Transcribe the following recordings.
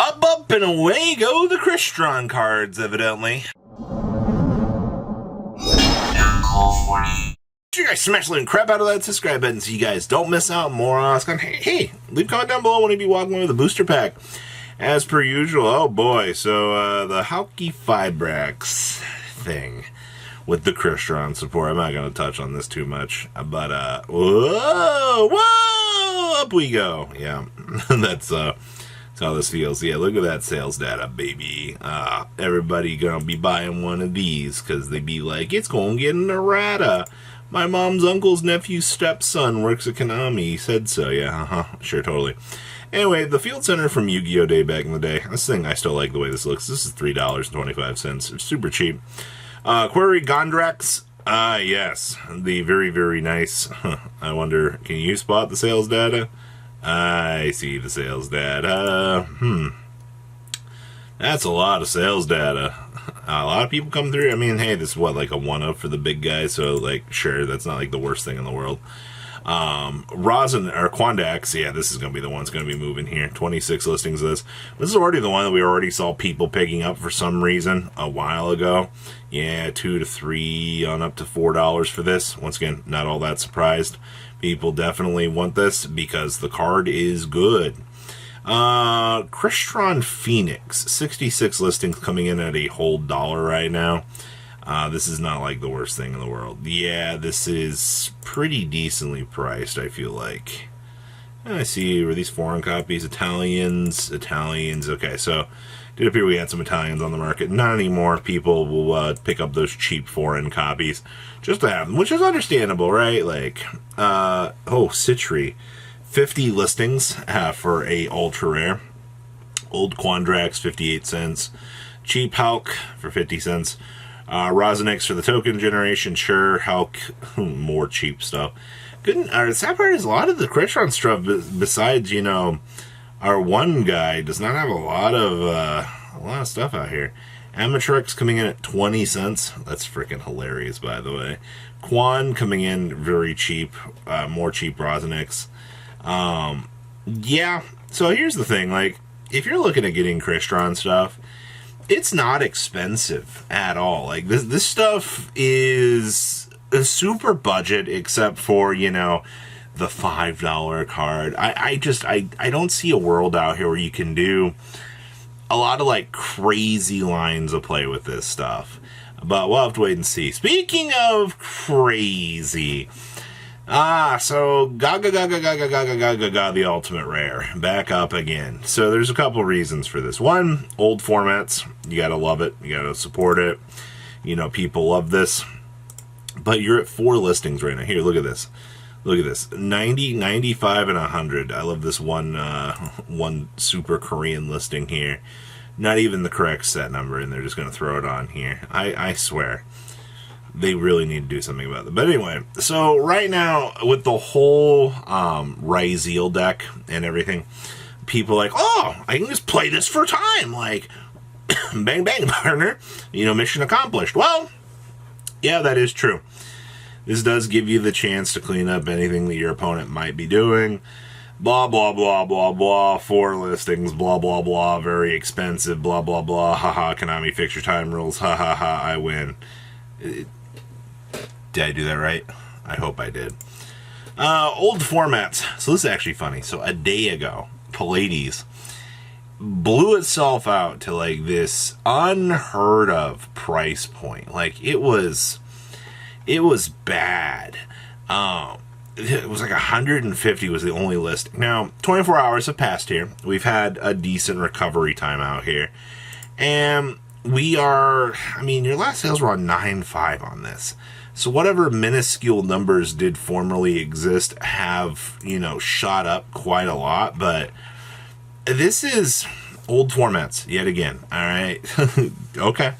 Up, and away go the Crystron cards, evidently. You guys smash the crap out of that subscribe button so you guys don't miss out more on us. Hey, leave a comment down below when you be walking away with a booster pack. As per usual, oh boy, so the Halki Fibrax thing with the Crystron support. I'm not going to touch on this too much, but whoa, up we go. Yeah, that's how this feels. Yeah, look at that sales data, baby. Everybody going to be buying one of these because they be like, it's going to get an errata. My mom's uncle's nephew's stepson works at Konami. He said so. Yeah, sure, totally. Anyway, the Field Center from Yu-Gi-Oh! Day back in the day. This thing, I still like the way this looks. This is $3.25. It's super cheap. Query Gondrax. Yes. The very, very nice. I wonder, can you spot the sales data? I see the sales data. That's a lot of sales data. A lot of people come through. I mean, hey, this is what, like a one-up for the big guys, so, like, sure, that's not, like, the worst thing in the world. Rosin, or Quandax, yeah, this is going to be the one that's going to be moving here. 26 listings of this. This is already the one that we already saw people picking up for some reason a while ago. Yeah, $2 to $3 on up to $4 for this. Once again, not all that surprised. People definitely want this because the card is good. Crystron Phoenix, 66 listings coming in at a whole $1 right now. This is not like the worst thing in the world. Yeah, this is pretty decently priced, I feel like. I see, were these foreign copies? Italians. Okay, so did appear we had some Italians on the market. Not anymore. People will pick up those cheap foreign copies just to have them, which is understandable, right? Like, Citri. 50 listings for a ultra rare. Old Quandrax, 58 cents. Cheap Hulk for 50 cents. Rosinix for the token generation, sure. Hulk, more cheap stuff. Good. The sad part is a lot of the Crystron stuff, besides, you know, our one guy, does not have a lot of stuff out here. Amatrix coming in at 20 cents. That's freaking hilarious, by the way. Quan coming in very cheap. More cheap Rosinix. Yeah. So here's the thing. Like, if you're looking at getting Crystron stuff, it's not expensive at all. Like, this stuff is a super budget, except for, you know, the $5 card. I don't see a world out here where you can do a lot of, like, crazy lines of play with this stuff. But we'll have to wait and see. Speaking of crazy, so Gaga, the ultimate rare, back up again. So there's a couple reasons for this. One, old formats, you gotta love it, you gotta support it. You know, people love this. But you're at 4 listings right now. Here, look at this. Look at this. 90, 95, and 100. I love this one super Korean listing here. Not even the correct set number, and they're just gonna throw it on here. I swear. They really need to do something about it. But anyway, so right now, with the whole Ryzeal deck and everything, people are like, oh, I can just play this for time. Like, bang, bang, partner. You know, mission accomplished. Well, yeah, that is true. This does give you the chance to clean up anything that your opponent might be doing. Blah, blah, blah, blah, blah. 4 listings, blah, blah, blah. Very expensive, blah, blah, blah. Haha, Konami, fix your time rules. Ha, ha, ha, I win. Did I do that right? I hope I did. Old formats. So this is actually funny. So a day ago, Pallades blew itself out to like this unheard of price point. Like it was bad. It was like 150 was the only list. Now, 24 hours have passed here. We've had a decent recovery time out here. And we are, I mean, your last sales were on 9.5 on this. So whatever minuscule numbers did formerly exist have, you know, shot up quite a lot. But this is old formats yet again. All right. Okay.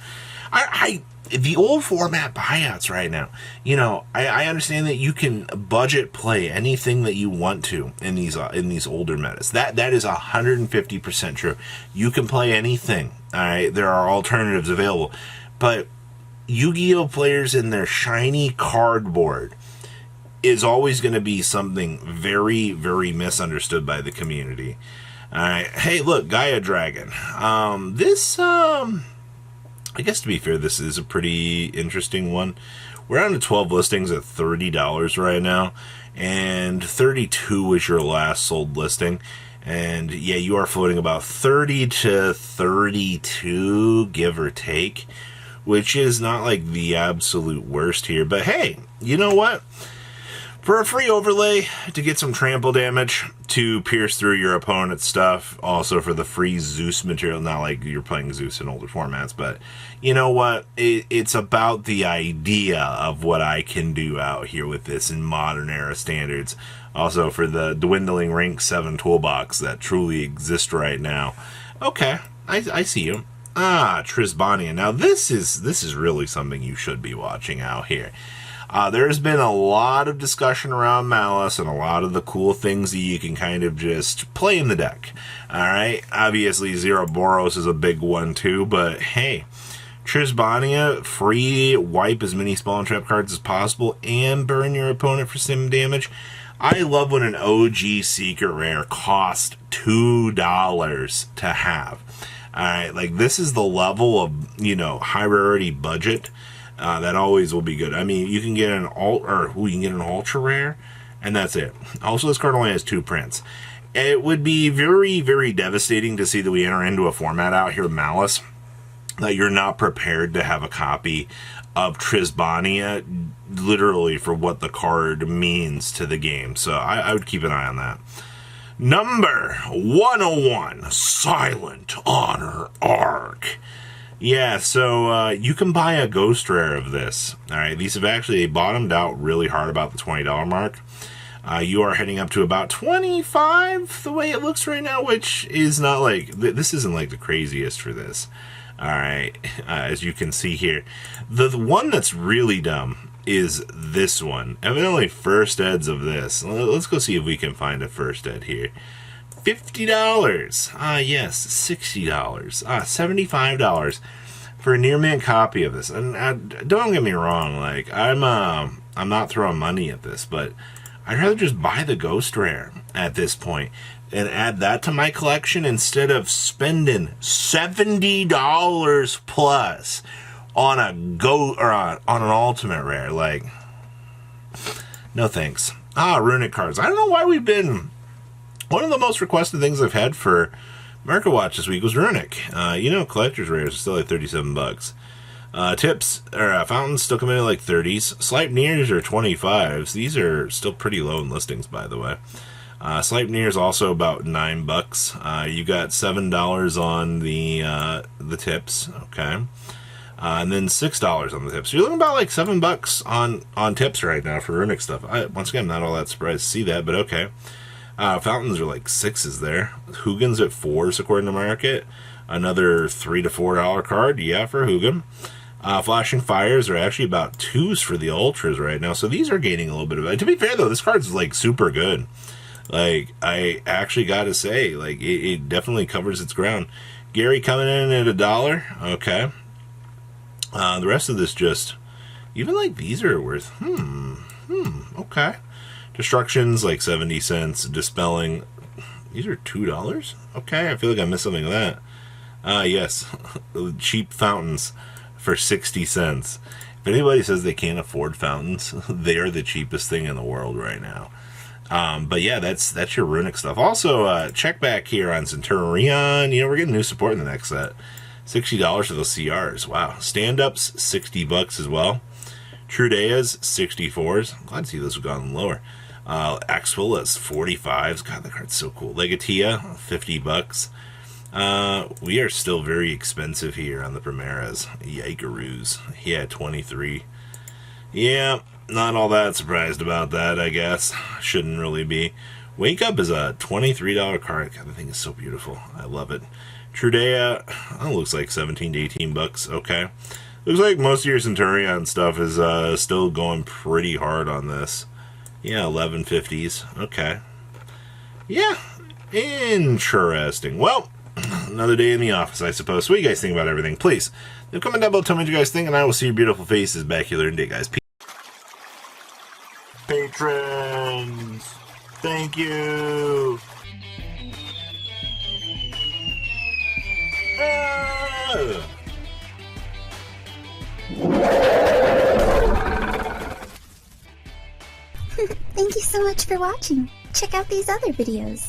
The old format buyouts right now, you know, I understand that you can budget play anything that you want to in these older metas. That is 150% true. You can play anything. All right. There are alternatives available. But Yu-Gi-Oh! Players in their shiny cardboard is always going to be something very, very misunderstood by the community. Alright, hey look, Gaia Dragon. I guess to be fair, this is a pretty interesting one. We're on to 12 listings at $30 right now, and 32 was your last sold listing. And yeah, you are floating about 30 to 32, give or take, which is not like the absolute worst here. But hey, you know what? For a free overlay to get some trample damage to pierce through your opponent's stuff, also for the free Zeus material, not like you're playing Zeus in older formats, but you know what? It's about the idea of what I can do out here with this in modern era standards. Also for the dwindling rank 7 toolbox that truly exists right now. Okay, I see you. Trisbaena. Now this is really something you should be watching out here. There's been a lot of discussion around Malice and a lot of the cool things that you can kind of just play in the deck. Alright, obviously Zero Boros is a big one too, but hey, Trisbaena, free wipe as many spell and trap cards as possible and burn your opponent for some damage. I love when an OG secret rare costs $2 to have. Alright, like this is the level of, you know, high rarity budget. That always will be good. I mean, you can get an ultra rare, and that's it. Also, this card only has 2 prints. It would be very, very devastating to see that we enter into a format out here, Malice, that you're not prepared to have a copy of Trisbaena, literally for what the card means to the game. So I would keep an eye on that. Number 101, Silent Honor ARK. Yeah, so you can buy a ghost rare of this. Alright, these have actually bottomed out really hard about the $20 mark. You are heading up to about 25 the way it looks right now, which is not like, this isn't like the craziest for this. Alright, as you can see here. The one that's really dumb is this one. Evidently first eds of this. Let's go see if we can find a first ed here. $50. Yes, $60. $75 for a near mint copy of this. And don't get me wrong, like I'm not throwing money at this, but I'd rather just buy the ghost rare at this point and add that to my collection instead of spending $70 plus on a on an ultimate rare. Like, no thanks. Runic cards. I don't know why we've been. One of the most requested things I've had for America Watch this week was Runic. You know, collector's rares are still like $37. Tips, or fountains still come in at like 30s. Sleipnirs are 25s. These are still pretty low in listings, by the way. Sleipnir's also about $9. You got $7 on the tips, okay. And then $6 on the tips. So you're looking about like $7 on tips right now for Runic stuff. Once again, I'm not all that surprised to see that, but okay. Fountains are like 6s there. Hugin's at 4s according to market. Another $3 to $4 card, yeah, for Hugin. Flashing Fires are actually about 2s for the Ultras right now, so these are gaining a little bit of. To be fair though, this card's like super good. Like, I actually gotta say, like, it definitely covers its ground. Gary coming in at $1. Okay. The rest of this just, even like these are worth, okay. Destruction's like 70 cents. Dispelling, these are $2? Okay, I feel like I missed something of that. Yes, cheap fountains for 60 cents. If anybody says they can't afford fountains, they are the cheapest thing in the world right now. But yeah, that's your Runic stuff. Also, check back here on Centurion. You know, we're getting new support in the next set. $60 for those CRs. Wow. Stand-ups, $60 as well. Trudea's, 64s. I'm glad to see those have gone lower. Axwilla's, 45s. God, that card's so cool. Legatia, $50. We are still very expensive here on the Primeras. Yikeroos. Yeah, 23. Yeah, not all that surprised about that, I guess. Shouldn't really be. Wake Up is a $23 card. God, the thing is so beautiful. I love it. Trudea, looks like 17 to 18 bucks. Okay. Looks like most of your Centurion stuff is still going pretty hard on this. Yeah, 1150s. Okay. Yeah, interesting. Well, another day in the office, I suppose. So what do you guys think about everything? Please, comment down below, tell me what you guys think, and I will see your beautiful faces back here later in the day, guys. Patrons, thank you. Thank you so much for watching. Check out these other videos.